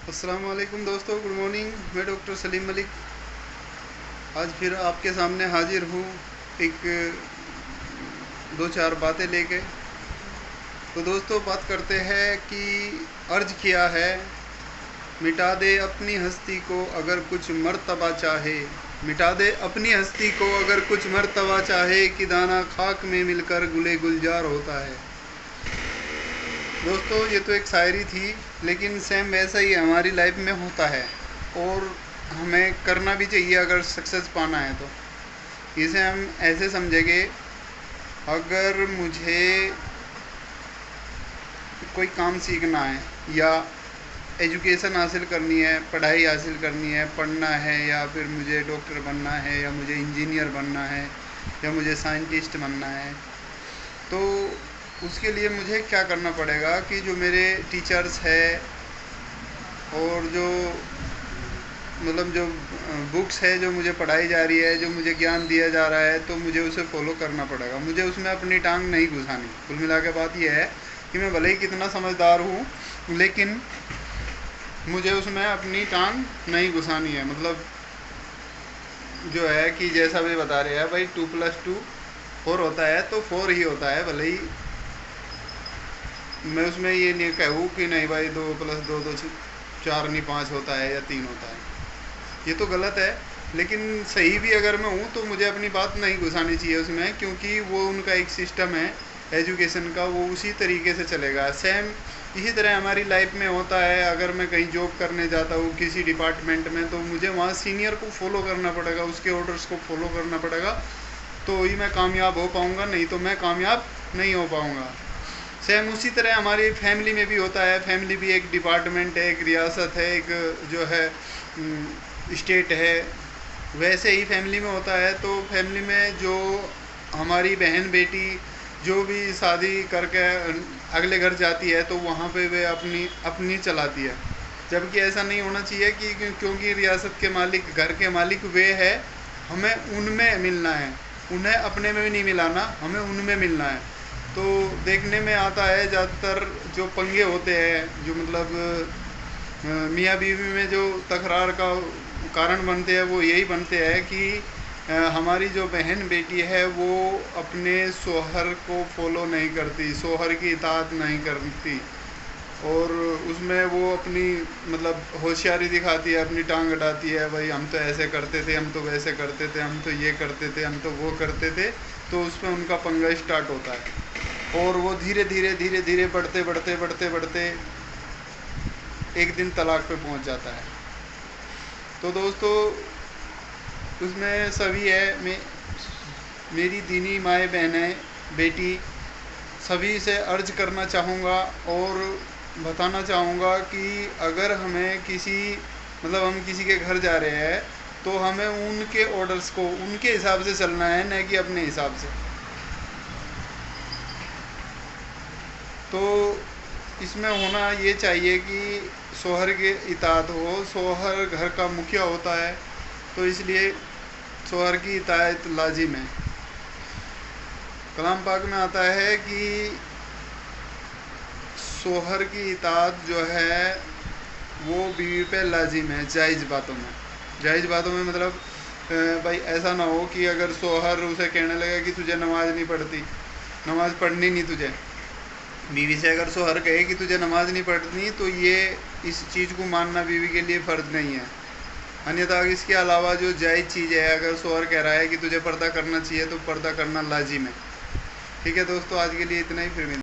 अस्सलाम वालेकुम दोस्तों, गुड मॉर्निंग। मैं डॉक्टर सलीम मलिक आज फिर आपके सामने हाजिर हूँ एक दो चार बातें लेके। तो दोस्तों, बात करते हैं कि अर्ज किया है, मिटा दे अपनी हस्ती को अगर कुछ मर्तबा चाहे, मिटा दे अपनी हस्ती को अगर कुछ मर्तबा चाहे, कि दाना खाक में मिलकर गुले गुलजार होता है। दोस्तों, ये तो एक शायरी थी, लेकिन सेम वैसा ही हमारी लाइफ में होता है और हमें करना भी चाहिए अगर सक्सेस पाना है तो। इसे हम ऐसे समझेंगे, अगर मुझे कोई काम सीखना है या एजुकेशन हासिल करनी है, पढ़ाई हासिल करनी है, पढ़ना है, या फिर मुझे डॉक्टर बनना है, या मुझे इंजीनियर बनना है, या मुझे साइंटिस्ट बनना है, तो उसके लिए मुझे क्या करना पड़ेगा कि जो मेरे टीचर्स है और जो जो बुक्स है जो मुझे पढ़ाई जा रही है, जो मुझे ज्ञान दिया जा रहा है, तो मुझे उसे फॉलो करना पड़ेगा। मुझे उसमें अपनी टांग नहीं घुसानी। कुल मिला के बात यह है कि मैं भले ही कितना समझदार हूँ, लेकिन मुझे उसमें अपनी टांग नहीं घुसानी है। मतलब जो है कि जैसा भी बता रहे हैं भाई, 2+2 4 होता है तो 4 ही होता है। भले ही मैं उसमें ये नहीं कहूँ कि नहीं भाई 2+2 तो 4 नहीं 5 होता है या 3 होता है, ये तो गलत है। लेकिन सही भी अगर मैं हूँ तो मुझे अपनी बात नहीं घुसानी चाहिए उसमें, क्योंकि वो उनका एक सिस्टम है एजुकेशन का, वो उसी तरीके से चलेगा। सेम इसी तरह हमारी लाइफ में होता है। अगर मैं कहीं जॉब करने जाता हूँ किसी डिपार्टमेंट में, तो मुझे वहाँ सीनियर को फॉलो करना पड़ेगा, उसके ऑर्डर्स को फॉलो करना पड़ेगा, तो ही मैं कामयाब हो पाऊँगा, नहीं तो मैं कामयाब नहीं हो पाऊँगा। सेम उसी तरह हमारी फैमिली में भी होता है। फैमिली भी एक डिपार्टमेंट है, एक रियासत है, एक जो है स्टेट है। वैसे ही फैमिली में होता है। तो फैमिली में जो हमारी बहन बेटी जो भी शादी करके अगले घर जाती है, तो वहाँ पे वे अपनी अपनी चलाती है। जबकि ऐसा नहीं होना चाहिए कि क्योंकि रियासत के मालिक, घर के मालिक वे है, हमें उनमें मिलना है। उन्हें अपने में भी नहीं मिलाना, हमें उनमें मिलना है। तो देखने में आता है ज़्यादातर जो पंगे होते हैं, जो मियाँ बीवी में जो तकरार का कारण बनते हैं, वो यही बनते हैं कि हमारी जो बहन बेटी है वो अपने शोहर को फॉलो नहीं करती, शोहर की इताअत नहीं करती, और उसमें वो अपनी होशियारी दिखाती है, अपनी टांग अड़ाती है। भाई हम तो ऐसे करते थे, हम तो वैसे करते थे, हम तो ये करते थे, हम तो वो करते थे। तो उसमें उनका पंगा स्टार्ट होता है और वो धीरे धीरे धीरे धीरे बढ़ते बढ़ते बढ़ते बढ़ते एक दिन तलाक पे पहुंच जाता है। तो दोस्तों, उसमें सभी है, मेरी दीनी माएँ बहनें बेटी सभी से अर्ज करना चाहूँगा और बताना चाहूँगा कि अगर हमें हम किसी के घर जा रहे हैं, तो हमें उनके ऑर्डर्स को उनके हिसाब से चलना है, न कि अपने हिसाब से। तो इसमें होना ये चाहिए कि शोहर के इताअत हो। शोहर घर का मुखिया होता है, तो इसलिए शोहर की इताअत लाजिम है। कलाम पाक में आता है कि शोहर की इताअत जो है वो बीवी पे लाजिम है, जायज़ बातों में। जायज़ बातों में भाई ऐसा ना हो कि अगर शोहर उसे कहने लगे कि तुझे नमाज़ नहीं पढ़ती, नमाज़ पढ़नी नहीं तुझे। बीवी से अगर शोहर कहे कि तुझे नमाज नहीं पढ़नी, तो ये इस चीज़ को मानना बीवी के लिए फ़र्ज़ नहीं है। अन्यथा इसके अलावा जो जायज़ चीज़ है, अगर शोहर कह रहा है कि तुझे पर्दा करना चाहिए, तो पर्दा करना लाजिम है। ठीक है दोस्तों, आज के लिए इतना ही। फिर मिलते हैं।